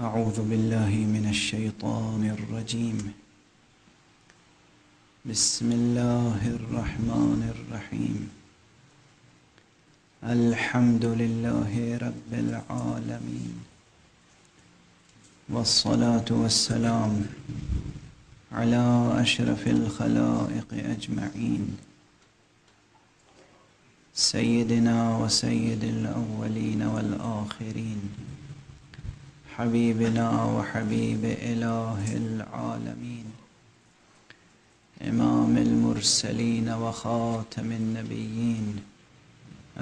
أعوذ بالله من الشيطان الرجيم. بسم الله الرحمن الرحيم. الحمد لله رب العالمين، والصلاة والسلام على أشرف الخلائق أجمعين، سيدنا وسيد الأولين والآخرين، حبيبنا وحبيب إله العالمين، إمام المرسلين وخاتم النبيين،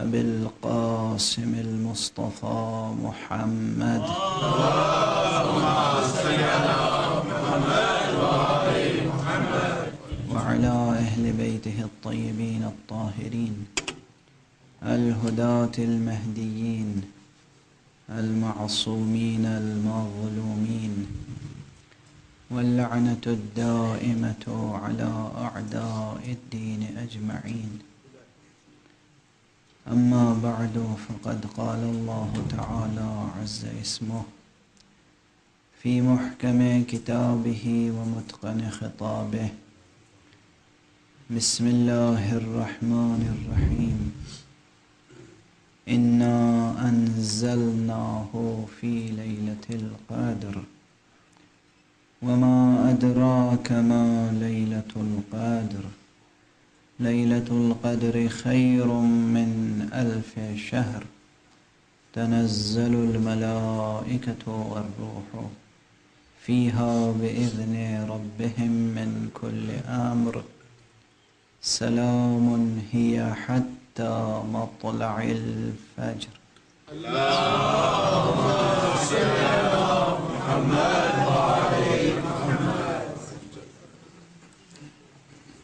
أبي القاسم المصطفى محمد. اللهم صل على محمد وآل محمد وعلى أهل بيته الطيبين الطاهرين الهداة المهديين المعصومين المظلومين، واللعنة الدائمة على أعداء الدين أجمعين. أما بعد، فقد قال الله تعالى عز اسمه في محكم كتابه ومتقن خطابه: بسم الله الرحمن الرحيم. إنا أنزلناه في ليلة القدر وما أدراك ما ليلة القدر. ليلة القدر خير من 1000 شهر. تنزل الملائكة والروح فيها بإذن ربهم من كل أمر. سلام هي حتى مطلع الفجر. اللهم صل على محمد وعلى محمد.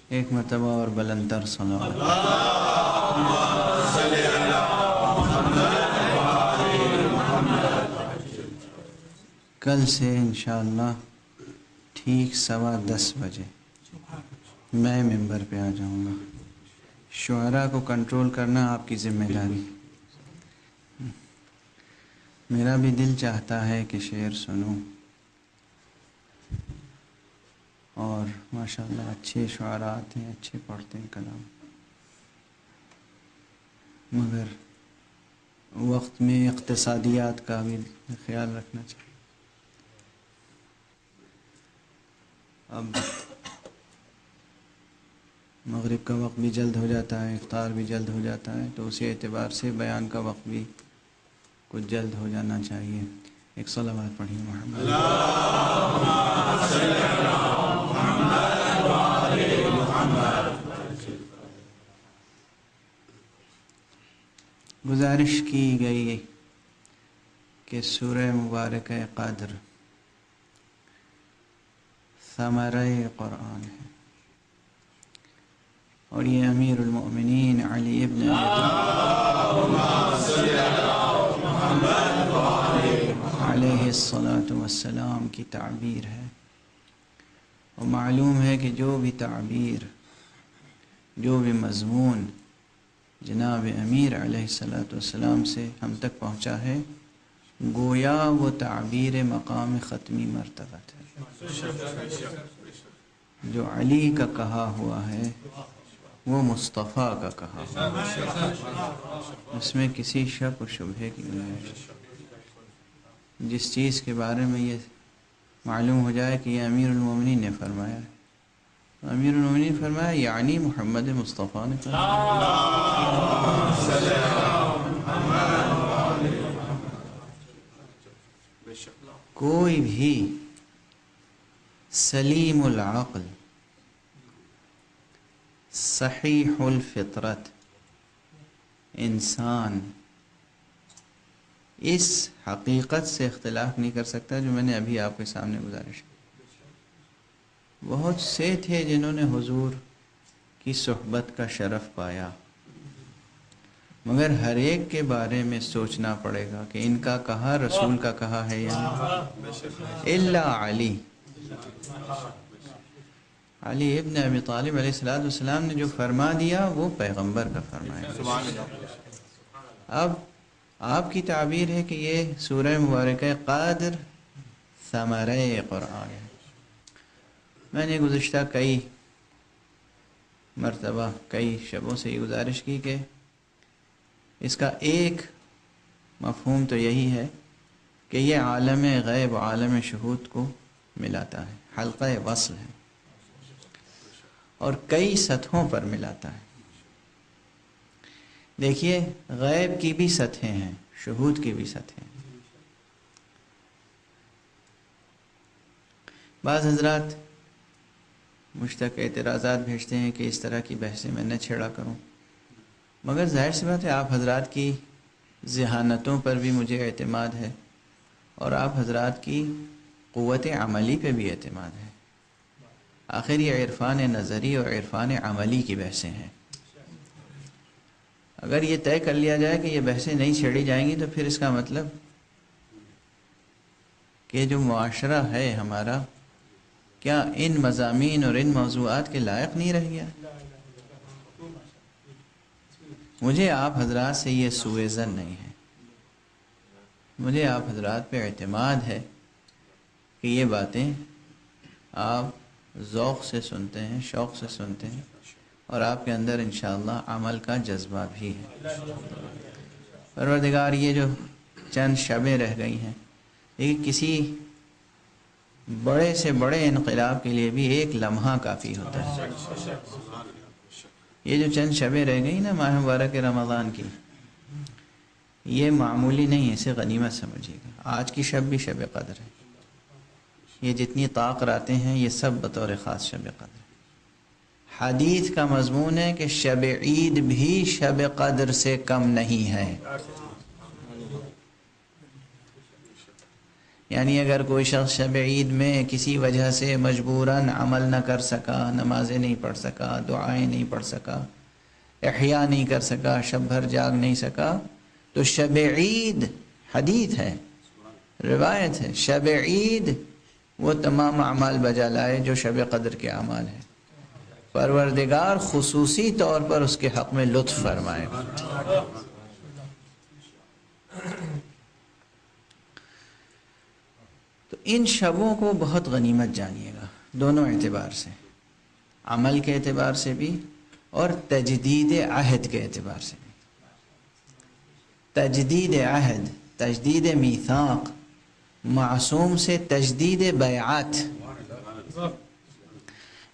ایک مرتبہ اور بلندر صلوات. اللهم صل على محمد وعلى محمد. کل سے انشاءاللہ ٹھیک 10:15 بجے میں ممبر پہ آ جاؤں گا. شعراء کو کنٹرول کرنا آپ کی ذمہ داری. میرا بھی دل چاہتا ہے کہ شعر سنوں، اور ماشاءاللہ اچھے شعراء آتے ہیں، اچھے پڑھتے ہیں کلام، مگر وقت میں اقتصادیات کا بھی خیال رکھنا چاہیے. اب مغرب کا وقت بھی جلد ہو جاتا ہے، افطار بھی جلد ہو جاتا ہے، تو اسی اعتبار سے بیان کا وقت بھی کچھ جلد ہو جانا چاہیے. ایک صلوات پڑھیے محمد. اللہم صل علی محمد وآل محمد. گزارش کی گئی کہ سورہ مبارکہ قدر ثمرہ قرآن ہے، اور یہ امیر المؤمنین علی ابن علیہ الصلاۃ والسلام کی تعبیر ہے. اور معلوم ہے کہ جو بھی تعبیر، جو بھی مضمون جناب امیر علیہ الصلاۃ والسلام سے ہم تک پہنچا ہے، گویا وہ تعبیر مقام ختمی مرتبت ہے. جو علی کا کہا ہوا ہے وہ مصطفیٰ کا کہا ہوا ہے، اس میں کسی شک و شبہے کی گنجائش. جس چیز کے بارے میں یہ معلوم ہو جائے کہ یہ امیر المومنین نے فرمایا ہے، امیر المومنین نے فرمایا یعنی محمد مصطفیٰ نے فرمایا. کوئی بھی سلیم العقل، صحیح الفطرت انسان اس حقیقت سے اختلاف نہیں کر سکتا جو میں نے ابھی آپ کے سامنے گزارش کی. بہت سے تھے جنہوں نے حضور کی صحبت کا شرف پایا، مگر ہر ایک کے بارے میں سوچنا پڑے گا کہ ان کا کہا رسول کا کہا ہے یا نہیں. الا علی، علی ابن ابی طالب علیہ السلام نے جو فرما دیا وہ پیغمبر کا فرمایا. اب آپ کی تعبیر ہے کہ یہ سورہ مبارکہ قدر ثمرۂ قرآن ہے۔ میں نے گزشتہ کئی مرتبہ کئی شبوں سے یہ گزارش کی کہ اس کا ایک مفہوم تو یہی ہے کہ یہ عالم غیب و عالم شہود کو ملاتا ہے، حلقہ وصل ہے اور کئی سطحوں پر ملاتا ہے۔ دیکھیے غیب کی بھی سطحیں ہیں، شہود کی بھی سطحیں ہیں۔ بعض حضرات مجھ تک اعتراضات بھیجتے ہیں کہ اس طرح کی بحثیں میں نہ چھیڑا کروں، مگر ظاہر سی بات ہے آپ حضرات کی ذہانتوں پر بھی مجھے اعتماد ہے اور آپ حضرات کی قوت عملی پہ بھی اعتماد ہے۔ آخر یہ عرفان نظری اور عرفان عملی کی بحثیں ہیں۔ اگر یہ طے کر لیا جائے کہ یہ بحثیں نہیں چھیڑی جائیں گی تو پھر اس کا مطلب کہ جو معاشرہ ہے ہمارا کیا ان مضامین اور ان موضوعات کے لائق نہیں رہ گیا؟ مجھے آپ حضرات سے یہ سوء ظن نہیں ہے، مجھے آپ حضرات پہ اعتماد ہے کہ یہ باتیں آپ ذوق سے سنتے ہیں، شوق سے سنتے ہیں اور آپ کے اندر انشاءاللہ عمل کا جذبہ بھی ہے۔ پروردگار یہ جو چند شبیں رہ گئی ہیں، یہ کسی بڑے سے بڑے انقلاب کے لیے بھی ایک لمحہ کافی ہوتا ہے۔ یہ جو چند شبیں رہ گئی نا ماہ مبارک رمضان کی، یہ معمولی نہیں ہے، اسے غنیمت سمجھیے گا۔ آج کی شب بھی شب قدر ہے، یہ جتنی طاق راتیں ہیں یہ سب بطور خاص شب قدر ہے۔ حدیث کا مضمون ہے کہ شب عید بھی شب قدر سے کم نہیں ہے۔ یعنی اگر کوئی شخص شب عید میں کسی وجہ سے مجبوراً عمل نہ کر سکا، نمازیں نہیں پڑھ سکا، دعائیں نہیں پڑھ سکا، احیاء نہیں کر سکا، شب بھر جاگ نہیں سکا، تو شب عید حدیث ہے، روایت ہے، شب عید وہ تمام اعمال بجا لائے جو شب قدر کے اعمال ہیں، پروردگار خصوصی طور پر اس کے حق میں لطف فرمائے گا۔ تو ان شبوں کو بہت غنیمت جانیے گا، دونوں اعتبار سے، عمل کے اعتبار سے بھی اور تجدید عہد کے اعتبار سے بھی۔ تجدید عہد، تجدید میثاق، معصوم سے تجدید بیعات،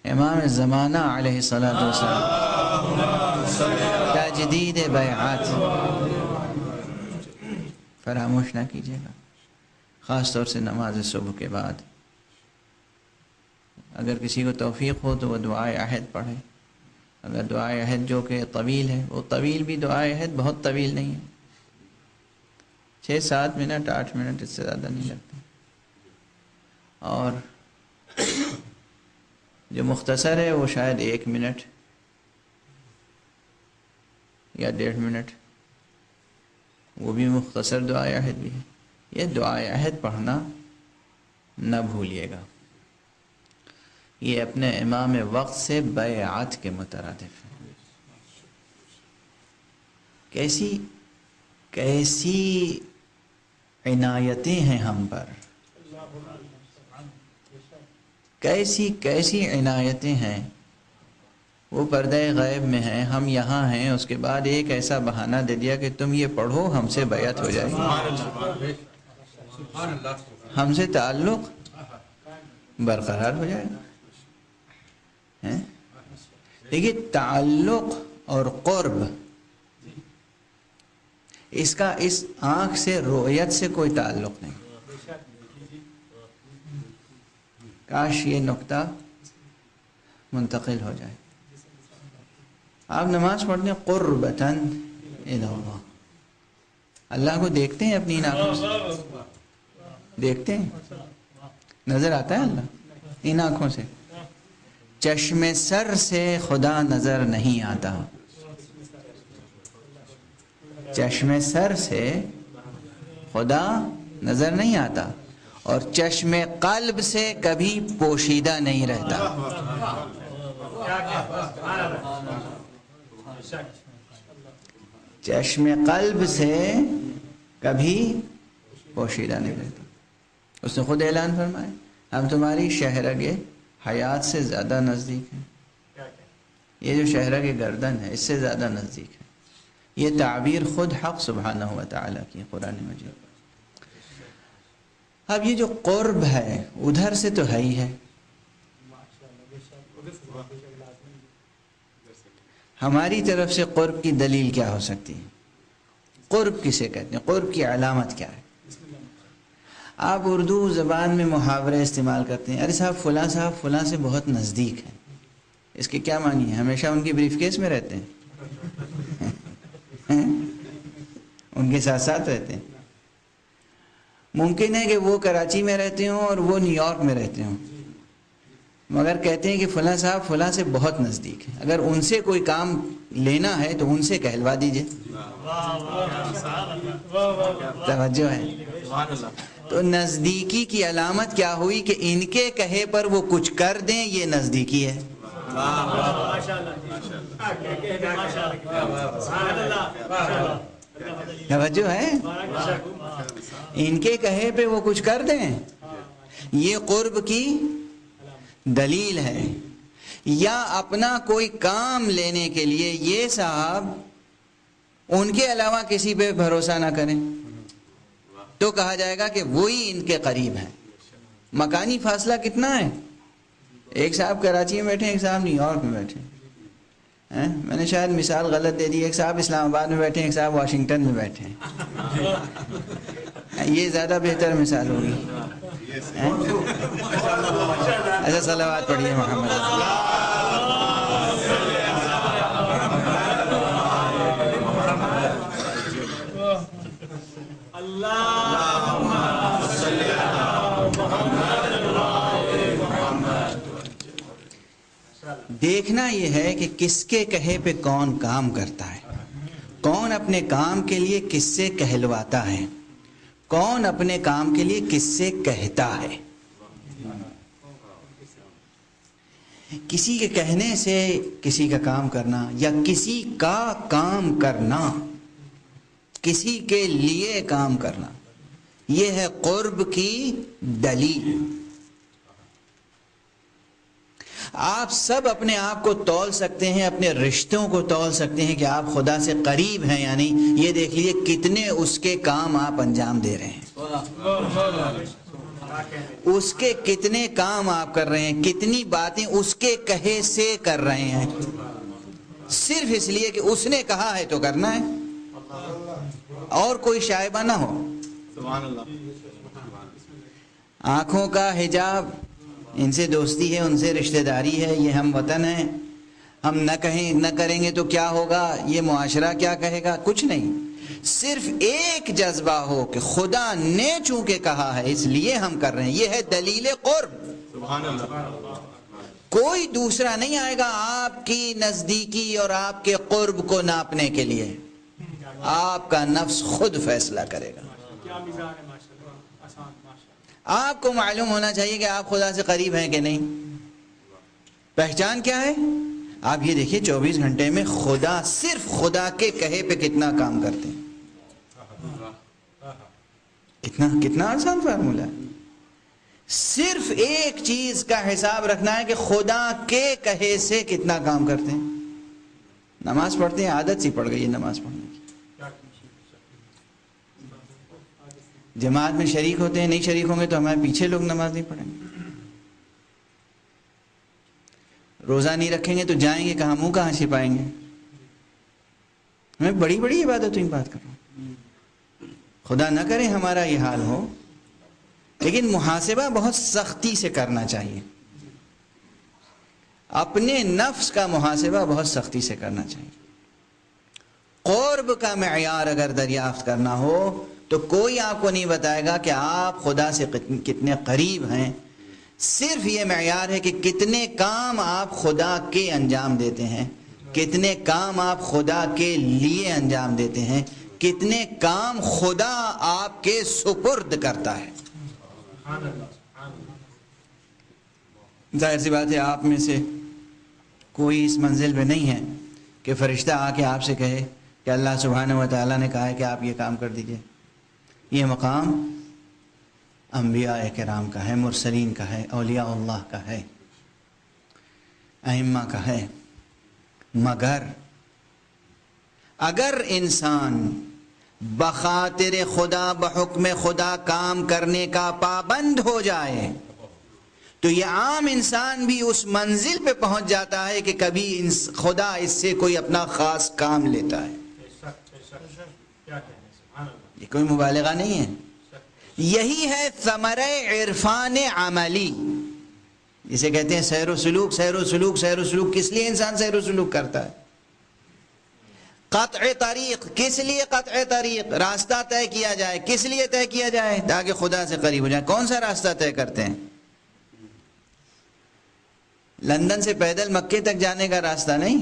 امام زمانہ علیہ الصلوۃ والسلام تجدید بیعات فراموش نہ کیجیے گا، خاص طور سے نماز صبح کے بعد۔ اگر کسی کو توفیق ہو تو وہ دعائے عہد پڑھے، اگر دعائے عہد جو کہ طویل ہے، وہ طویل بھی دعائے عہد بہت طویل نہیں ہے، 6-7 منٹ 8 منٹ اس سے زیادہ نہیں لگتے، اور جو مختصر ہے وہ شاید 1 منٹ یا 1.5 منٹ، وہ بھی مختصر دعائے عہد بھی ہے۔ یہ دعائے عہد پڑھنا نہ بھولیے گا، یہ اپنے امام وقت سے بیعت کے مترادف ہے۔ کیسی عنایتیں ہیں ہم پر، کیسی عنایتیں ہیں، وہ پردہ غیب میں ہیں، ہم یہاں ہیں، اس کے بعد ایک ایسا بہانہ دے دیا کہ تم یہ پڑھو، ہم سے بیعت ہو جائے گی، ہم سے تعلق برقرار ہو جائے گا۔ دیکھیے تعلق اور قرب، اس کا اس آنکھ سے رؤیت سے کوئی تعلق نہیں۔ کاش یہ نقطہ منتقل ہو جائے۔ آپ نماز پڑھتے ہیں قربتاً الی اللہ، اللہ کو دیکھتے ہیں اپنی آنکھوں سے، دیکھتے ہیں، نظر آتا ہے اللہ ان آنکھوں سے، چشم سر سے خدا نظر نہیں آتا، چشم سر سے خدا نظر نہیں آتا، اور چشم قلب سے کبھی پوشیدہ نہیں رہتا۔ چشم قلب سے کبھی پوشیدہ نہیں رہتا۔ اس نے خود اعلان فرمایا ہم تمہاری شہرگ حیات سے زیادہ نزدیک ہیں. یہ جو شہرگ گردن ہے اس سے زیادہ نزدیک ہے. یہ تعبیر خود حق سبحانہ و تعالیٰ کی قرآن مجید. اب یہ جو قرب ہے ادھر سے تو ہے ہی ہے. ہماری طرف سے قرب کی دلیل کیا ہو سکتی ہے؟ قرب کسے کہتے ہیں؟ قرب کی علامت کیا ہے؟ آپ اردو زبان میں محاورے استعمال کرتے ہیں. ارے صاحب فلاں سے بہت نزدیک ہیں. اس کے کیا معنی ہے؟ ہمیشہ ان کی بریف کیس میں رہتے ہیں ان کے ساتھ ساتھ رہتے ہیں. ممکن ہے کہ وہ کراچی میں رہتے ہوں اور وہ نیو یارک میں رہتے ہوں، مگر کہتے ہیں کہ فلاں صاحب فلاں سے بہت نزدیک ہے. اگر ان سے کوئی کام لینا ہے تو ان سے کہلوا دیجئے. توجہ ہے؟ تو نزدیکی کی علامت کیا ہوئی کہ ان کے کہے پر وہ کچھ کر دیں، یہ نزدیکی ہے. توجہ ہے؟ ان کے کہے پہ وہ کچھ کر دیں، یہ قرب کی دلیل ہے. یا اپنا کوئی کام لینے کے لیے یہ صاحب ان کے علاوہ کسی پہ بھروسہ نہ کریں تو کہا جائے گا کہ وہی ان کے قریب ہیں. مکانی فاصلہ کتنا ہے؟ ایک صاحب کراچی میں بیٹھے، ایک صاحب نیو یارک میں بیٹھے. میں نے شاید مثال غلط دے دی. ایک صاحب اسلام آباد میں بیٹھے، ایک صاحب واشنگٹن میں بیٹھے. یہ زیادہ بہتر مثال ہوگی. اچھا صلوات پڑھیے محمد. دیکھنا یہ ہے کہ کس کے کہے پہ کون کام کرتا ہے، کون اپنے کام کے لیے کس سے کہلواتا ہے، کون اپنے کام کے لیے کس سے کہتا ہے. کسی کے کہنے سے کسی کا کام کرنا یا کسی کا کام کرنا، کسی کے لیے کام کرنا، یہ ہے قرب کی دلیل. آپ سب اپنے آپ کو تول سکتے ہیں، اپنے رشتوں کو تول سکتے ہیں کہ آپ خدا سے قریب ہیں یا نہیں. یہ دیکھ لیجئے کتنے اس کے کام آپ انجام دے رہے ہیں، اس کے کتنے کام آپ کر رہے ہیں، کتنی باتیں اس کے کہے سے کر رہے ہیں، صرف اس لیے کہ اس نے کہا ہے تو کرنا ہے اور کوئی شائبہ نہ ہو. آنکھوں کا حجاب، ان سے دوستی ہے، ان سے رشتہ داری ہے، یہ ہم وطن ہیں، ہم نہ کریں گے تو کیا ہوگا، یہ معاشرہ کیا کہے گا، کچھ نہیں. صرف ایک جذبہ ہو کہ خدا نے چونکہ کہا ہے اس لیے ہم کر رہے ہیں، یہ ہے دلیل قرب. کوئی دوسرا نہیں آئے گا آپ کی نزدیکی اور آپ کے قرب کو ناپنے کے لیے. آپ کا نفس خود فیصلہ کرے گا. آپ کو معلوم ہونا چاہیے کہ آپ خدا سے قریب ہیں کہ نہیں. پہچان کیا ہے؟ آپ یہ دیکھیے 24 گھنٹے میں خدا، صرف خدا کے کہے پہ کتنا کام کرتے ہیں. کتنا آسان فارمولہ ہے. صرف ایک چیز کا حساب رکھنا ہے کہ خدا کے کہے سے کتنا کام کرتے ہیں. نماز پڑھتے ہیں، عادت سی پڑ گئی ہے نماز پڑھنے کی. جماعت میں شریک ہوتے ہیں، نہیں شریک ہوں گے تو ہمارے پیچھے لوگ نماز نہیں پڑھیں گے. روزہ نہیں رکھیں گے تو جائیں گے کہاں، منہ کہاں چھپائیں گے. میں بڑی بڑی عبادتوں کی بات کر رہا ہوں. خدا نہ کرے ہمارا یہ حال ہو، لیکن محاسبہ بہت سختی سے کرنا چاہیے. اپنے نفس کا محاسبہ بہت سختی سے کرنا چاہیے. قرب کا معیار اگر دریافت کرنا ہو تو کوئی آپ کو نہیں بتائے گا کہ آپ خدا سے کتنے قریب ہیں. صرف یہ معیار ہے کہ کتنے کام آپ خدا کے انجام دیتے ہیں، کتنے کام آپ خدا کے لیے انجام دیتے ہیں، کتنے کام خدا آپ کے سپرد کرتا ہے. ظاہر سی بات ہے آپ میں سے کوئی اس منزل پہ نہیں ہے کہ فرشتہ آ کے آپ سے کہے کہ اللہ سبحانہ و تعالیٰ نے کہا ہے کہ آپ یہ کام کر دیجئے. یہ مقام انبیاء کرام کا ہے، مرسلین کا ہے، اولیاء اللہ کا ہے، ائمہ کا ہے، مگر اگر انسان بخاطر خدا بحکم خدا کام کرنے کا پابند ہو جائے تو یہ عام انسان بھی اس منزل پہ پہنچ جاتا ہے کہ کبھی خدا اس سے کوئی اپنا خاص کام لیتا ہے۔ یہ کوئی مبالغہ نہیں ہے، یہی ہے ثمرہ عرفان عملی، جسے کہتے ہیں سیر و سلوک۔ سیر و سلوک، سیر و سلوک کس لیے انسان سیر و سلوک کرتا ہے؟ قطع طریق، کس لیے قطع طریق؟ راستہ طے کیا جائے، کس لیے طے کیا جائے؟ تاکہ خدا سے قریب ہو جائے۔ کون سا راستہ طے کرتے ہیں؟ لندن سے پیدل مکے تک جانے کا راستہ نہیں،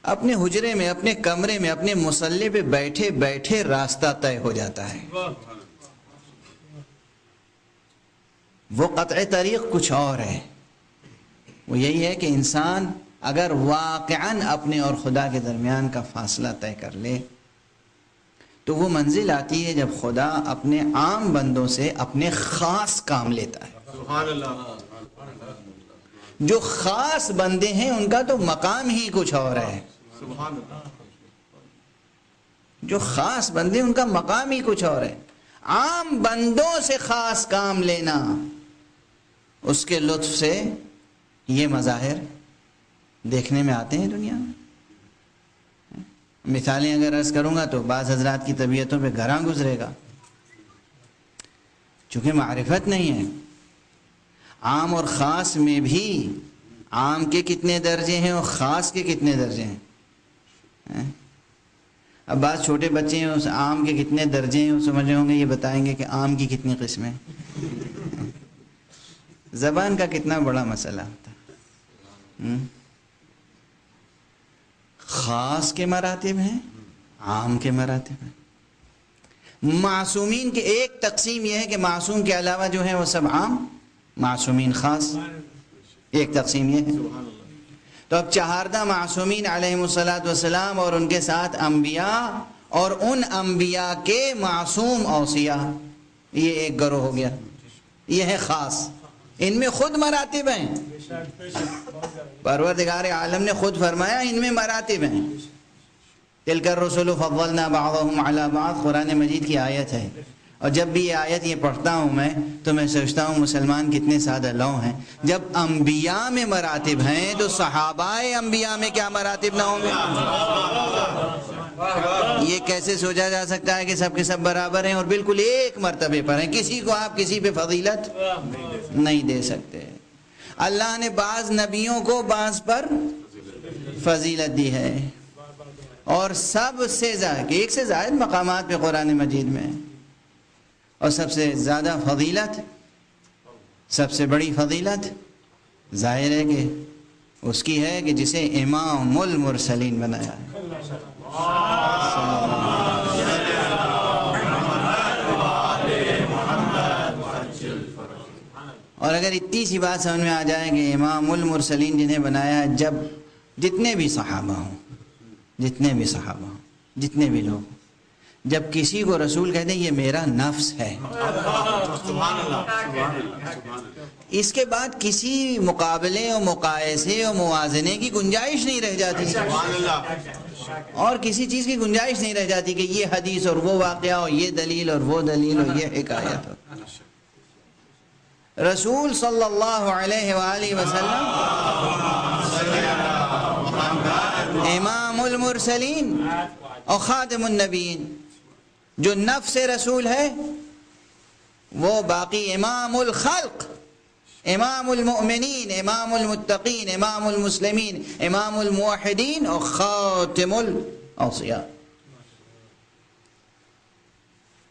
اپنے حجرے میں، اپنے کمرے میں، اپنے مصلی پہ بیٹھے بیٹھے راستہ طے ہو جاتا ہے۔ وہ قطع طریق کچھ اور ہے، وہ یہی ہے کہ انسان اگر واقعاً اپنے اور خدا کے درمیان کا فاصلہ طے کر لے تو وہ منزل آتی ہے جب خدا اپنے عام بندوں سے اپنے خاص کام لیتا ہے۔ سبحان اللہ۔ جو خاص بندے ہیں ان کا تو مقام ہی کچھ اور ہے، سبحان اللہ۔ جو خاص بندے ان کا مقام ہی کچھ اور ہے۔ عام بندوں سے خاص کام لینا، اس کے لطف سے یہ مظاہر دیکھنے میں آتے ہیں دنیا میں۔ مثالیں اگر عرض کروں گا تو بعض حضرات کی طبیعتوں پہ گھراں گزرے گا، چونکہ معرفت نہیں ہے۔ عام اور خاص میں بھی عام کے کتنے درجے ہیں اور خاص کے کتنے درجے ہیں؟ اب بعض چھوٹے بچے ہیں، اس عام کے کتنے درجے ہیں وہ سمجھ رہے ہوں گے، یہ بتائیں گے کہ عام کی کتنی قسمیں۔ زبان کا کتنا بڑا مسئلہ ہوتا ہے۔ خاص کے مراتب ہیں، عام کے مراتب ہیں۔ معصومین کی ایک تقسیم یہ ہے کہ معصوم کے علاوہ جو ہیں وہ سب عام، معصومین خاص، ایک تقسیم یہ ہے۔ تو اب چہاردہ معصومین علیہم الصلاۃ والسلام اور ان کے ساتھ انبیاء اور ان انبیاء کے معصوم اوصیاء، یہ ایک گروہ ہو گیا، یہ ہے خاص۔ ان میں خود مراتب ہیں، پروردگار عالم نے خود فرمایا ان میں مراتب ہیں۔ تلک الرسل فضلنا بعضهم على بعض، قرآن مجید کی آیت ہے۔ اور جب بھی یہ آیت یہ پڑھتا ہوں میں تو میں سوچتا ہوں مسلمان کتنے سادہ لو ہیں۔ جب انبیاء میں مراتب ہیں تو صحابہ انبیاء میں کیا مراتب نہ ہوں گے؟ یہ کیسے سوچا جا سکتا ہے کہ سب کے سب برابر ہیں اور بالکل ایک مرتبے پر ہیں؟ کسی کو آپ کسی پہ فضیلت نہیں دے سکتے۔ اللہ نے بعض نبیوں کو بعض پر فضیلت دی ہے، اور سب سے زائد، ایک سے زائد مقامات پہ قرآن مجید میں، اور سب سے زیادہ فضیلت، سب سے بڑی فضیلت ظاہر ہے کہ اس کی ہے کہ جسے امام المرسلین بنایا ہے۔ اور اگر اتنی سی بات سمجھ میں آ جائے کہ امام المرسلین جنہیں بنایا ہے، جب جتنے بھی صحابہ ہوں، جتنے بھی لوگ، جب کسی کو رسول کہتے ہیں یہ میرا نفس ہے، اس کے بعد کسی مقابلے اور مقایسے اور موازنے کی گنجائش نہیں رہ جاتی، اور کسی چیز کی گنجائش نہیں رہ جاتی کہ یہ حدیث اور وہ واقعہ اور یہ دلیل اور وہ دلیل اور یہ حکایت۔ رسول صلی اللہ علیہ وآلہ وسلم امام المرسلین اور خاتم النبیین، جو نفس رسول ہے وہ باقی امام الخلق، امام المؤمنین، امام المتقین، امام المسلمین، امام الموحدین اور خاتم الاوصیاء۔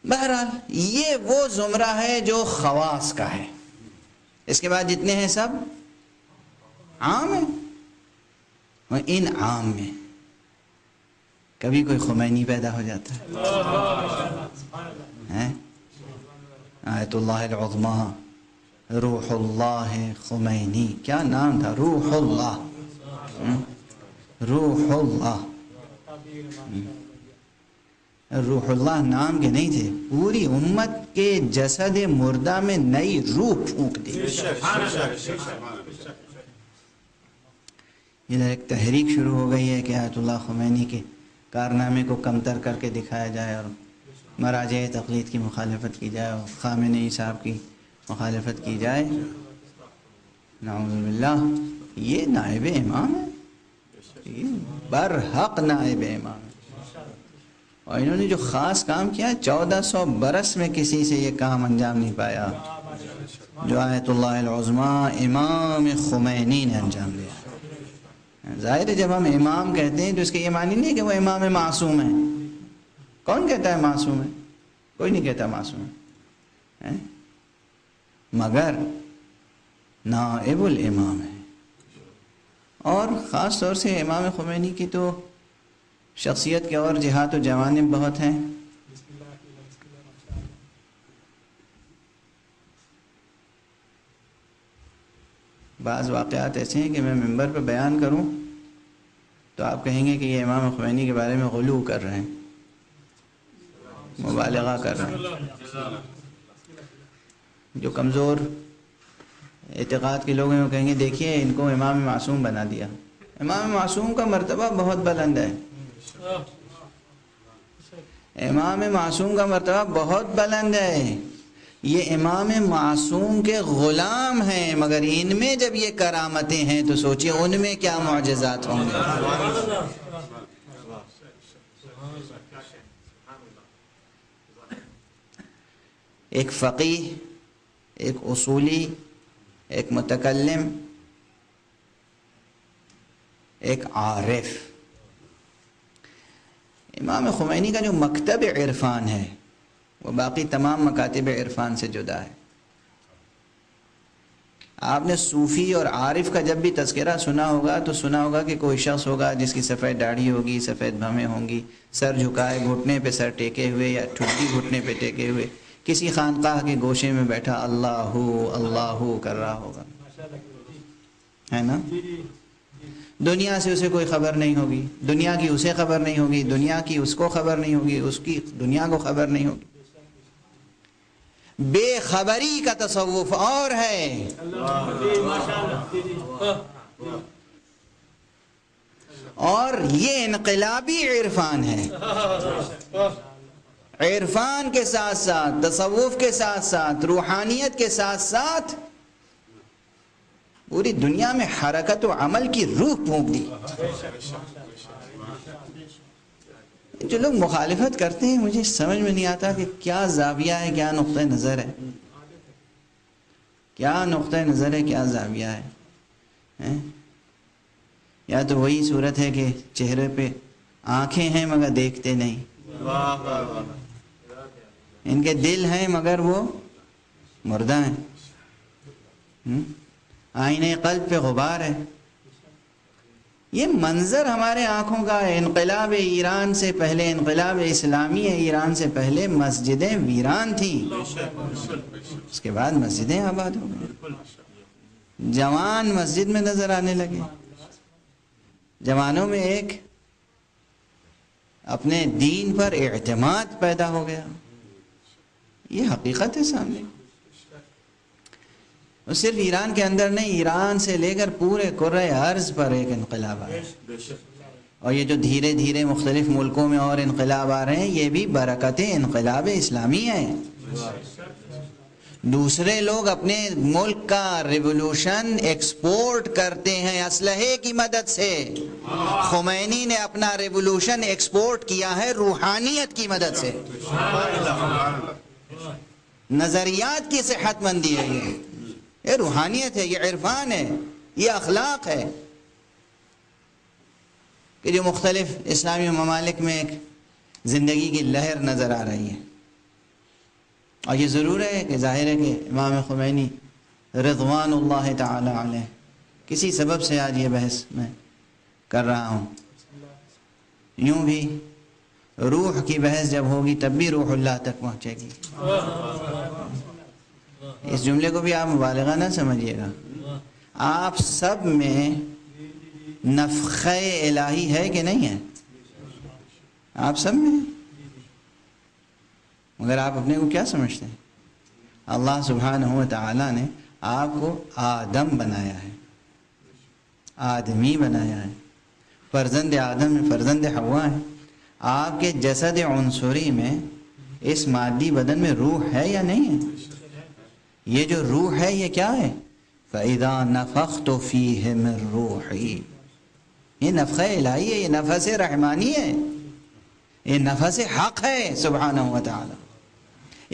بہرحال یہ وہ زمرہ ہے جو خواص کا ہے، اس کے بعد جتنے ہیں سب عام ہیں۔ اور ان عام میں کبھی کوئی خمینی پیدا ہو جاتا ہے، آیت اللہ العظمی روح اللہ خمینی، کیا نام تھا، روح اللہ، روح اللہ، روح اللہ نام کے نہیں تھے، پوری امت کے جسد مردہ میں نئی روح پھونک دی۔ ادھر ایک تحریک شروع ہو گئی ہے کہ آیت اللہ خمینی کے کارنامے کو کمتر کر کے دکھایا جائے اور مراجع تقلید کی مخالفت کی جائے اور خامنئی صاحب کی مخالفت کی جائے۔ نعوذ باللہ، یہ نائب امام ہے، یہ برحق نائب امام ہے، اور انہوں نے جو خاص کام کیا 1400 برس میں کسی سے یہ کام انجام نہیں پایا جو آیت اللہ العظمی امام خمینی نے انجام دیا۔ ظاہر ہے جب ہم امام کہتے ہیں تو اس کے یہ معنی نہیں کہ وہ امام معصوم ہے۔ کون کہتا ہے معصوم ہے؟ کوئی نہیں کہتا معصوم ہے، مگر نائب الامام ہے۔ اور خاص طور سے امام خمینی کی تو شخصیت کے اور جہات و جوانب بہت ہیں۔ بعض واقعات ایسے ہیں کہ میں ممبر پہ بیان کروں تو آپ کہیں گے کہ یہ امام خمینی کے بارے میں غلو کر رہے ہیں، مبالغہ کر رہے ہیں۔ جو کمزور اعتقاد کے لوگ ہیں وہ کہیں گے دیکھیے ان کو امام معصوم بنا دیا۔ امام معصوم کا مرتبہ بہت بلند ہے، امام معصوم کا مرتبہ بہت بلند ہے۔ یہ امام معصوم کے غلام ہیں، مگر ان میں جب یہ کرامتیں ہیں تو سوچئے ان میں کیا معجزات ہوں گے۔ ایک فقیہ، ایک اصولی، ایک متکلم، ایک عارف۔ امام خمینی کا جو مکتب عرفان ہے وہ باقی تمام مکاتب عرفان سے جدا ہے۔ آپ نے صوفی اور عارف کا جب بھی تذکرہ سنا ہوگا تو سنا ہوگا کہ کوئی شخص ہوگا جس کی سفید داڑھی ہوگی، سفید بھویں ہوں گی، سر جھکائے، گھٹنے پہ سر ٹیکے ہوئے یا ٹھڈی گھٹنے پہ ٹیکے ہوئے کسی خانقاہ کے گوشے میں بیٹھا اللہ اللہ کر رہا ہوگا، ہے نا؟ دنیا سے اسے کوئی خبر نہیں ہوگی، دنیا کی اسے خبر نہیں ہوگی، دنیا کی اس کو خبر نہیں ہوگی، اس کی دنیا کو خبر نہیں ہوگی۔ بے خبری کا تصوف اور ہے، اور یہ انقلابی عرفان ہے۔ عرفان کے ساتھ ساتھ، تصوف کے ساتھ ساتھ، روحانیت کے ساتھ ساتھ پوری دنیا میں حرکت و عمل کی روح پھونک دی۔ جو لوگ مخالفت کرتے ہیں مجھے سمجھ میں نہیں آتا کہ کیا زاویہ ہے، کیا نقطہ نظر ہے، کیا نقطہ نظر ہے، کیا زاویہ ہے۔ یا تو وہی صورت ہے کہ چہرے پہ آنکھیں ہیں مگر دیکھتے نہیں، ان کے دل ہیں مگر وہ مردہ ہیں، آئینہ قلب پہ غبار ہے۔ یہ منظر ہمارے آنکھوں کا ہے۔ انقلاب ایران سے پہلے، انقلاب اسلامی ایران سے پہلے مسجدیں ویران تھیں، اس کے بعد مسجدیں آباد ہو گئی، جوان مسجد میں نظر آنے لگے، جوانوں میں ایک اپنے دین پر اعتماد پیدا ہو گیا۔ یہ حقیقت ہے سامنے، اور صرف ایران کے اندر نہیں، ایران سے لے کر پورے کرۂ ارض پر ایک انقلاب آیا، اور یہ جو دھیرے دھیرے مختلف ملکوں میں اور انقلاب آ رہے ہیں یہ بھی برکت انقلاب اسلامی ہے۔ دوسرے لوگ اپنے ملک کا ریولوشن ایکسپورٹ کرتے ہیں اسلحے کی مدد سے، خمینی نے اپنا ریولوشن ایکسپورٹ کیا ہے روحانیت کی مدد سے۔ نظریات کی صحت مندی ہے، یہ روحانیت ہے، یہ عرفان ہے، یہ اخلاق ہے کہ جو مختلف اسلامی ممالک میں ایک زندگی کی لہر نظر آ رہی ہے۔ اور یہ ضرور ہے کہ ظاہر ہے کہ امام خمینی رضوان اللہ تعالی علیہ، کسی سبب سے آج یہ بحث میں کر رہا ہوں، یوں بھی روح کی بحث جب ہوگی تب بھی روح اللہ تک پہنچے گی۔ اس جملے کو بھی آپ مبالغہ نہ سمجھیے گا، آپ سب میں نفخہ الہی ہے کہ نہیں ہے؟ آپ سب میں، مگر آپ اپنے کو کیا سمجھتے ہیں؟ اللہ سبحانہ و تعالیٰ نے آپ کو آدم بنایا ہے، آدمی بنایا ہے، فرزند آدم ہے، فرزند حوا ہے۔ آپ کے جسد عنصری میں، اس مادی بدن میں روح ہے یا نہیں ہے؟ یہ جو روح ہے یہ کیا ہے؟ فَإِذَا نَفَخْتُ فِيهِ مِن رُوحِي، یہ نفخہ الہی ہے، یہ نفس رحمانی ہے، یہ نفس حق ہے سبحانہ و تعالی۔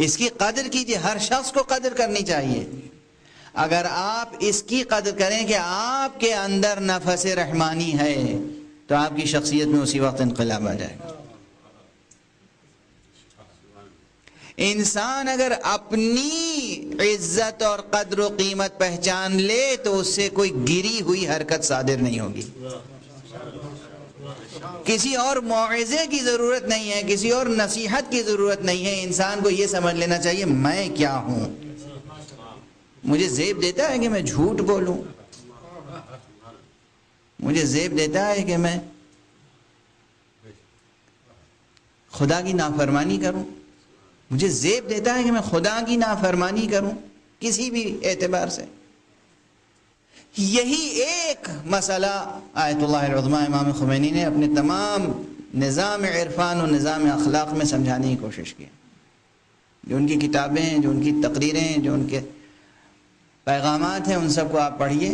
اس کی قدر کیجئے، ہر شخص کو قدر کرنی چاہیے۔ اگر آپ اس کی قدر کریں کہ آپ کے اندر نفس رحمانی ہے تو آپ کی شخصیت میں اسی وقت انقلاب آ جائے گا۔ انسان اگر اپنی عزت اور قدر و قیمت پہچان لے تو اس سے کوئی گری ہوئی حرکت صادر نہیں ہوگی۔ کسی اور موعظے کی ضرورت نہیں ہے، کسی اور نصیحت کی ضرورت نہیں ہے۔ انسان کو یہ سمجھ لینا چاہیے میں کیا ہوں۔ مجھے زیب دیتا ہے کہ میں جھوٹ بولوں، مجھے زیب دیتا ہے کہ میں خدا کی نافرمانی کروں، مجھے زیب دیتا ہے کہ میں خدا کی نافرمانی کروں کسی بھی اعتبار سے۔ یہی ایک مسئلہ آیت اللہ العظمیٰ امام خمینی نے اپنے تمام نظام عرفان و نظام اخلاق میں سمجھانے کی کوشش کی۔ جو ان کی کتابیں ہیں، جو ان کی تقریریں ہیں، جو ان کے پیغامات ہیں، ان سب کو آپ پڑھیے۔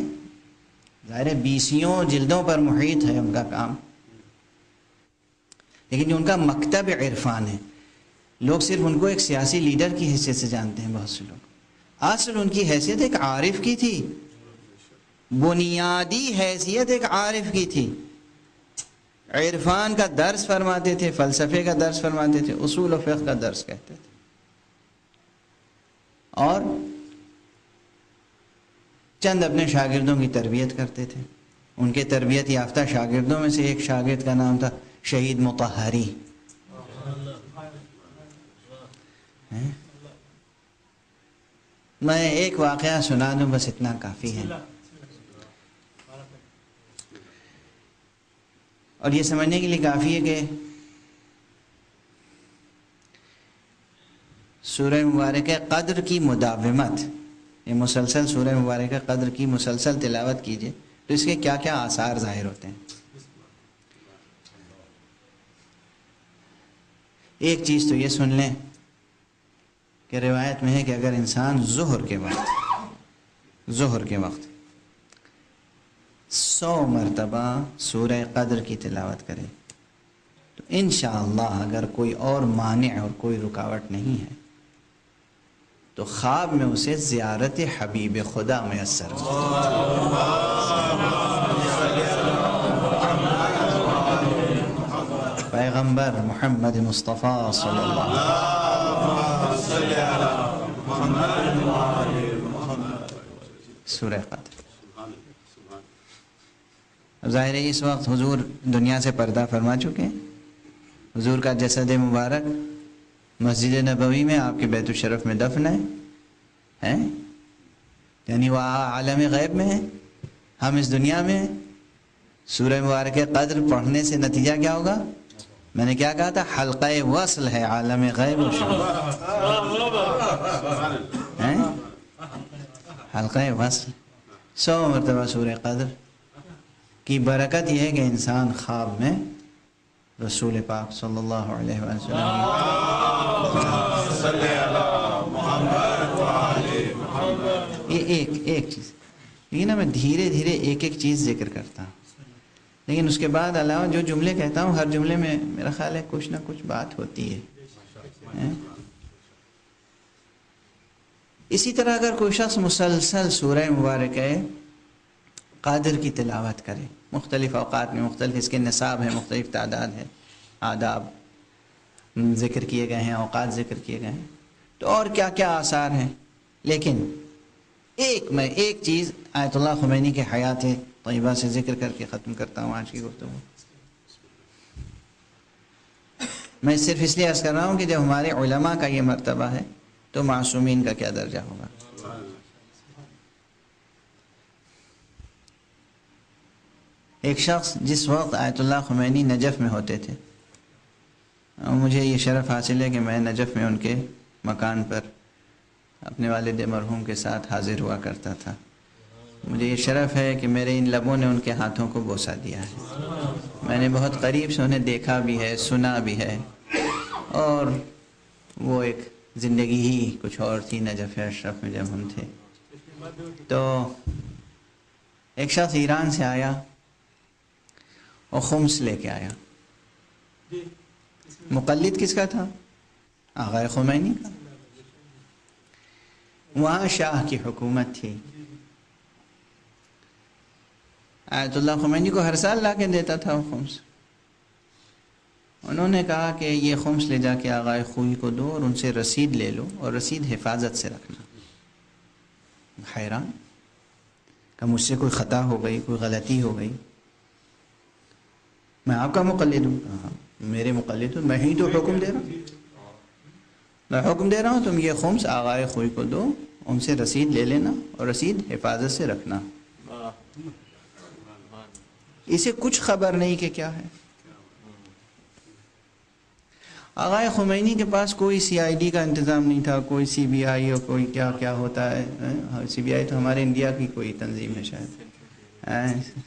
ظاہر ہے 20 جلدوں پر محیط ہے ان کا کام، لیکن جو ان کا مکتب عرفان ہے، لوگ صرف ان کو ایک سیاسی لیڈر کی حیثیت سے جانتے ہیں بہت سے لوگ۔ اصل ان کی حیثیت ایک عارف کی تھی، بنیادی حیثیت ایک عارف کی تھی۔ عرفان کا درس فرماتے تھے، فلسفے کا درس فرماتے تھے، اصول و فقہ کا درس کہتے تھے، اور چند اپنے شاگردوں کی تربیت کرتے تھے۔ ان کے تربیت یافتہ شاگردوں میں سے ایک شاگرد کا نام تھا شہید مطہری۔ میں ایک واقعہ سنا دوں، بس اتنا کافی ہے، اور یہ سمجھنے کے لیے کافی ہے کہ سورہ مبارکہ قدر کی مداومت، یہ مسلسل سورہ مبارکہ قدر کی مسلسل تلاوت کیجئے تو اس کے کیا کیا آثار ظاہر ہوتے ہیں۔ ایک چیز تو یہ سن لیں کہ روایت میں ہے کہ اگر انسان ظہر کے وقت 100 مرتبہ سورہ قدر کی تلاوت کرے تو انشاءاللہ اگر کوئی اور مانع اور کوئی رکاوٹ نہیں ہے تو خواب میں اسے زیارت حبیب خدا میسر ہو۔ پیغمبر محمد مصطفیٰ صلی اللہ علیہ وسلم۔ سورہ قدر۔ ظاہر ہے اس وقت حضور دنیا سے پردہ فرما چکے ہیں۔ حضور کا جسد مبارک مسجد نبوی میں آپ کے بیت الشرف میں دفن ہے، یعنی وہ عالم غیب میں ہے، ہم اس دنیا میں ہیں۔ سورہ مبارکہ قدر پڑھنے سے نتیجہ کیا ہوگا؟ میں نے کیا کہا تھا؟ حلقہ وصل ہے عالم غیب و شہود، حلقہ وصل۔ 100 مرتبہ سورہ قدر کی برکت یہ ہے کہ انسان خواب میں رسول پاک صلی اللہ علیہ وسلم ایک چیز، لیکن میں دھیرے دھیرے ایک چیز ذکر کرتا ہوں، لیکن اس کے بعد علاوہ جو جملے کہتا ہوں ہر جملے میں میرا خیال ہے کچھ نہ کچھ بات ہوتی ہے۔ اسی طرح اگر کوئی شخص مسلسل سورہ مبارکہ قدر کی تلاوت کرے، مختلف اوقات میں مختلف اس کے نصاب ہیں، مختلف تعداد ہے، آداب ذکر کیے گئے ہیں، اوقات ذکر کیے گئے ہیں، تو اور کیا کیا آثار ہیں۔ لیکن میں ایک چیز آیت اللہ خمینی کے حیات طیبہ سے ذکر کر کے ختم کرتا ہوں آج کی گفتگو۔ میں صرف اس لیے عرض کر رہا ہوں کہ جب ہمارے علماء کا یہ مرتبہ ہے تو معصومین کا کیا درجہ ہوگا۔ ایک شخص جس وقت آیت اللہ خمینی نجف میں ہوتے تھے مجھے یہ شرف حاصل ہے کہ میں نجف میں ان کے مکان پر اپنے والد مرحوم کے ساتھ حاضر ہوا کرتا تھا. مجھے یہ شرف ہے کہ میرے ان لبوں نے ان کے ہاتھوں کو بوسہ دیا ہے. میں نے بہت قریب سے انہیں دیکھا بھی ہے، سنا بھی ہے، اور وہ ایک زندگی ہی کچھ اور تھی نجف اشرف میں جب ہم تھے. تو ایک شخص ایران سے آیا اور خمس لے کے آیا. مقلد کس کا تھا؟ آقا خمینی کا. وہاں شاہ کی حکومت تھی. آیت اللہ خمینی کو ہر سال لا کے دیتا تھا وہ خمس. انہوں نے کہا کہ یہ خمس لے جا کے آقا خوئی کو دو اور ان سے رسید لے لو اور رسید حفاظت سے رکھنا. حیران کہ مجھ سے کوئی خطا ہو گئی، کوئی غلطی ہو گئی، میں آپ کا مقلد ہوں. ہاں میرے مقلد ہوں، میں ہی تو حکم دے رہا ہوں. میں حکم دے رہا ہوں تم یہ خمس آقا خوئی کو دو، ان سے رسید لے لینا اور رسید حفاظت سے رکھنا. اسے کچھ خبر نہیں کہ کیا ہے. آقا خمینی کے پاس کوئی سی آئی ڈی کا انتظام نہیں تھا، کوئی سی بی آئی اور کوئی کیا کیا ہوتا ہے. سی بی آئی تو ہمارے انڈیا کی کوئی تنظیم ہے شاید.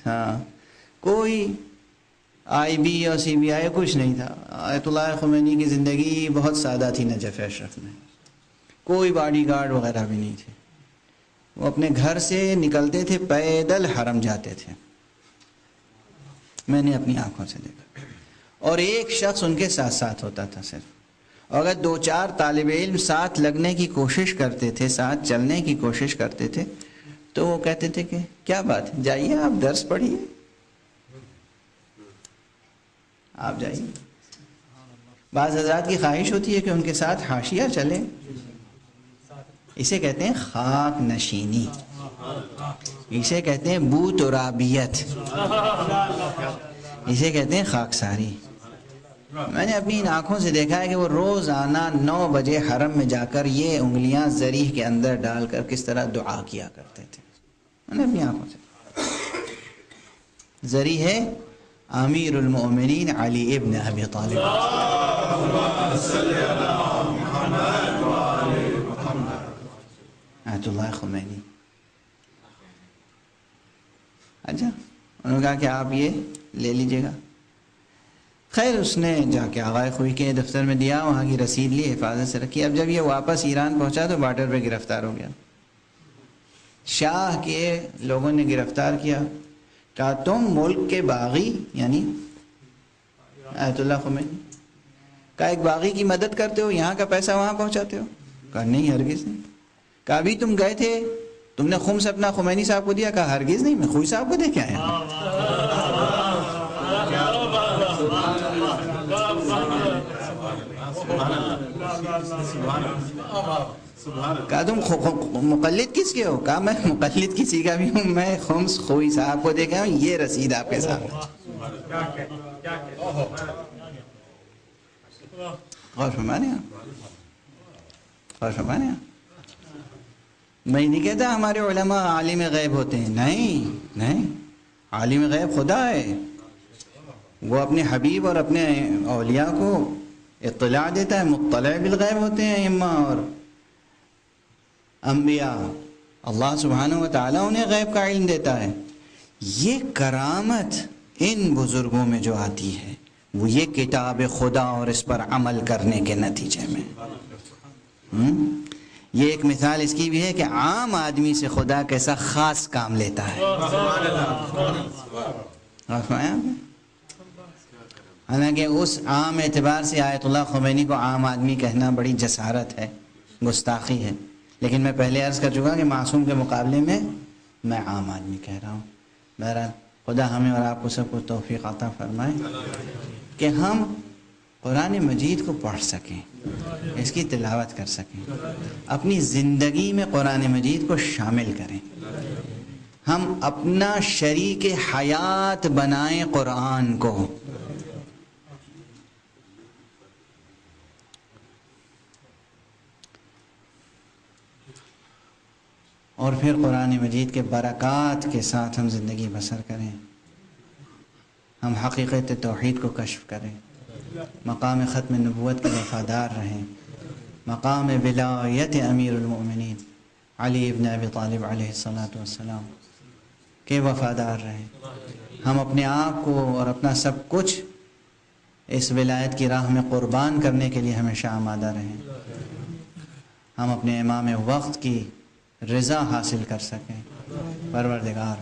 ہاں کوئی آئی بی اور سی بی آئی کچھ نہیں تھا. آیت اللہ خمینی کی زندگی بہت سادہ تھی نجف اشرف میں. کوئی باڈی گارڈ وغیرہ بھی نہیں تھے. وہ اپنے گھر سے نکلتے تھے، پیدل حرم جاتے تھے. میں نے اپنی آنکھوں سے دیکھا. اور ایک شخص ان کے ساتھ ساتھ ہوتا تھا صرف. اگر 2-4 طالب علم ساتھ لگنے کی کوشش کرتے تھے، ساتھ چلنے کی کوشش کرتے تھے، تو وہ کہتے تھے کہ کیا بات ہے، جائیے آپ درس پڑھیے، آپ جائیے. بعض حضرات کی خواہش ہوتی ہے کہ ان کے ساتھ حاشیہ چلے. اسے کہتے ہیں خاک نشینی، اسے کہتے ہیں بو ترابیت، اسے کہتے ہیں خاکساری. میں نے اپنی ان آنکھوں سے دیکھا ہے کہ وہ روزانہ 9 بجے حرم میں جا کر یہ انگلیاں ذریح کے اندر ڈال کر کس طرح دعا کیا کرتے تھے. میں نے اپنی آنکھوں سے. ذریح ہے امیر المؤمنین علی ابن ابی طالب. آیت اللہ خمینی. اچھا انہوں نے کہا کہ آپ یہ لے لیجئے گا. خیر اس نے جا کے آقا خوئی کے دفتر میں دیا، وہاں کی رسید لی، حفاظت سے رکھی. اب جب یہ واپس ایران پہنچا تو بارڈر پہ گرفتار ہو گیا. شاہ کے لوگوں نے گرفتار کیا. کہا تم ملک کے باغی یعنی آیت اللہ خمینی، کہا ایک باغی کی مدد کرتے ہو، یہاں کا پیسہ وہاں پہنچاتے ہو؟ کہا نہیں ہرگز نہیں. کہا ابھی تم گئے تھے، تم نے خمس اپنا خمینی صاحب کو دیا؟ کہا ہرگز نہیں، میں خوئی صاحب کو دے کے آیا. کہا تم مقلد کس کے ہو؟ کہا میں مقلد کسی کا بھی ہوں، میں خمس خوئی صاحب کو دے کے آیا ہوں، یہ رسید آپ کے سامنے. غور فرمانے غور فرمانے. میں نہیں کہتا ہمارے علماء عالم غیب ہوتے ہیں، نہیں نہیں، عالم غیب خدا ہے. وہ اپنے حبیب اور اپنے اولیاء کو اطلاع دیتا ہے. مطلع بالغیب ہوتے ہیں ائمہ اور انبیاء. اللہ سبحانہ و تعالیٰ انہیں غیب کا علم دیتا ہے. یہ کرامت ان بزرگوں میں جو آتی ہے وہ یہ کتاب خدا اور اس پر عمل کرنے کے نتیجے میں. یہ ایک مثال اس کی بھی ہے کہ عام آدمی سے خدا کیسا خاص کام لیتا ہے. حالانکہ اس عام اعتبار سے آیت اللہ خمینی کو عام آدمی کہنا بڑی جسارت ہے، گستاخی ہے. لیکن میں پہلے عرض کر چکا کہ معصوم کے مقابلے میں میں عام آدمی کہہ رہا ہوں. بہرحال خدا ہمیں اور آپ کو سب کو توفیق عطا فرمائے کہ ہم قرآن مجید کو پڑھ سکیں، اس کی تلاوت کر سکیں، اپنی زندگی میں قرآن مجید کو شامل کریں. ہم اپنا شریک حیات بنائیں قرآن کو. اور پھر قرآن مجید کے برکات کے ساتھ ہم زندگی بسر کریں. ہم حقیقت توحید کو کشف کریں. مقام ختم نبوت کے وفادار رہیں، مقام ولایت امیر المؤمنین علی ابن ابی طالب علیہ السلام کے وفادار رہیں۔ ہم اپنے آپ کو اور اپنا سب کچھ اس ولایت کی راہ میں قربان کرنے کے لیے ہمیشہ آمادہ رہیں، ہم اپنے امام وقت کی رضا حاصل کر سکیں۔ پروردگار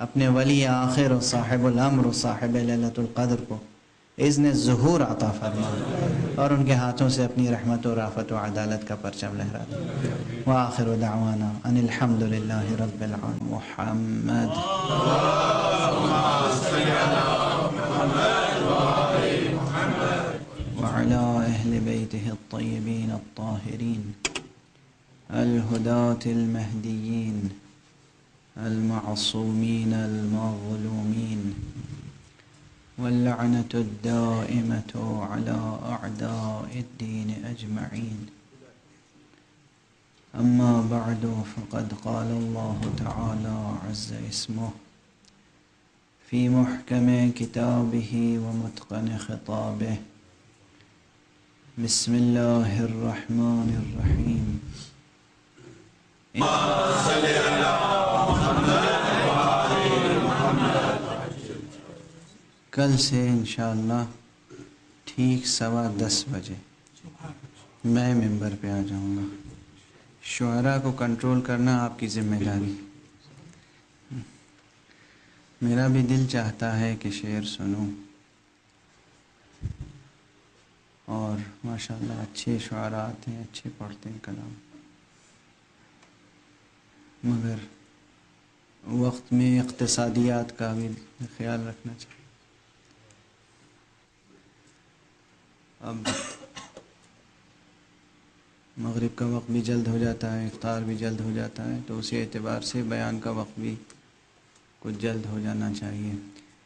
اپنے ولی آخر و صاحب الامر و صاحب لیلۃ القدر کو اذن ظہور عطا فرما اور ان کے ہاتھوں سے اپنی رحمت و رافت و عدالت کا پرچم لہرا دے۔ وآخر دعوانا ان الحمد للہ رب العالمین۔ محمد وعلى أهل بيته الطيبين الطاهرين الهداة المهديين المعصومين المظلومين واللعنة الدائمة على أعداء الدين أجمعين. أما بعد فقد قال الله تعالى عز اسمه في محكم كتابه ومتقن خطابه. بسم الله الرحمن الرحيم. کل سے انشاءاللہ ٹھیک 10:15 بجے میں ممبر پہ آ جاؤں گا۔ شعراء کو کنٹرول کرنا آپ کی ذمہ داری۔ میرا بھی دل چاہتا ہے کہ شعر سنوں، اور ماشاءاللہ اچھے شعراء آتے ہیں، اچھے پڑھتے ہیں کلام، مگر وقت میں اقتصادیات کا بھی خیال رکھنا چاہیے۔ اب مغرب کا وقت بھی جلد ہو جاتا ہے، افطار بھی جلد ہو جاتا ہے، تو اسی اعتبار سے بیان کا وقت بھی کچھ جلد ہو جانا چاہیے۔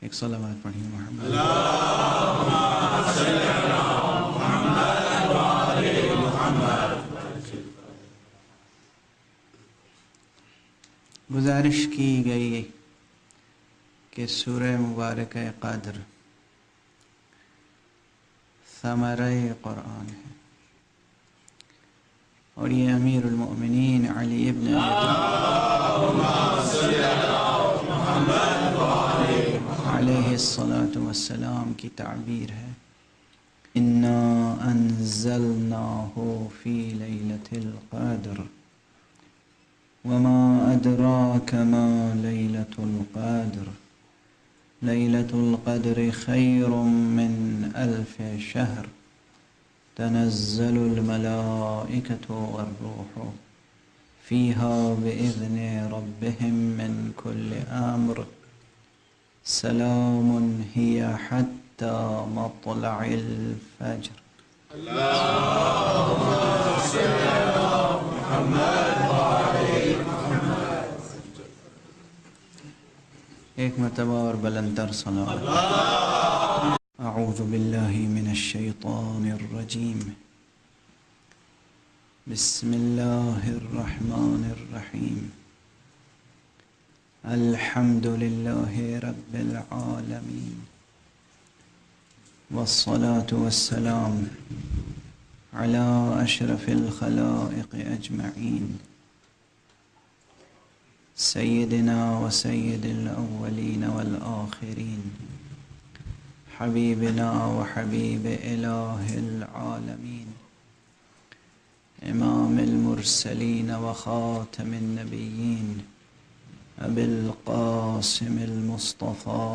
ایک صلوات پڑھیے محمد۔ گزارش کی گئی کہ سورہ مبارکہ قدر ثمرہ قرآن ہے، اور یہ امیر المؤمنین علی ابن علیہ السلام کی تعبیر ہے۔ انا انزلناہ فی لیلۃ القدر وما ادراک ما لیلۃ القدر لیلۃ القدر خیر من 1000 شہر تنزل الملائکۃ والروح فیہا بإذن ربہم من کل امر سلام ہی حتی مطلع الفجر۔ ایک مرتبہ اور بلندر صلوات۔ اعوذ باللہ من الشیطان الرجیم، بسم اللہ الرحمن الرحیم، الحمد للہ رب العالمین، والصلاة والسلام علی اشرف الخلائق اجمعین، سیدنا و سید الاولین والآخرین، حبیبنا و حبیب الہ العالمین، امام المرسلین و خاتم النبیین، ابی القاسم المصطفى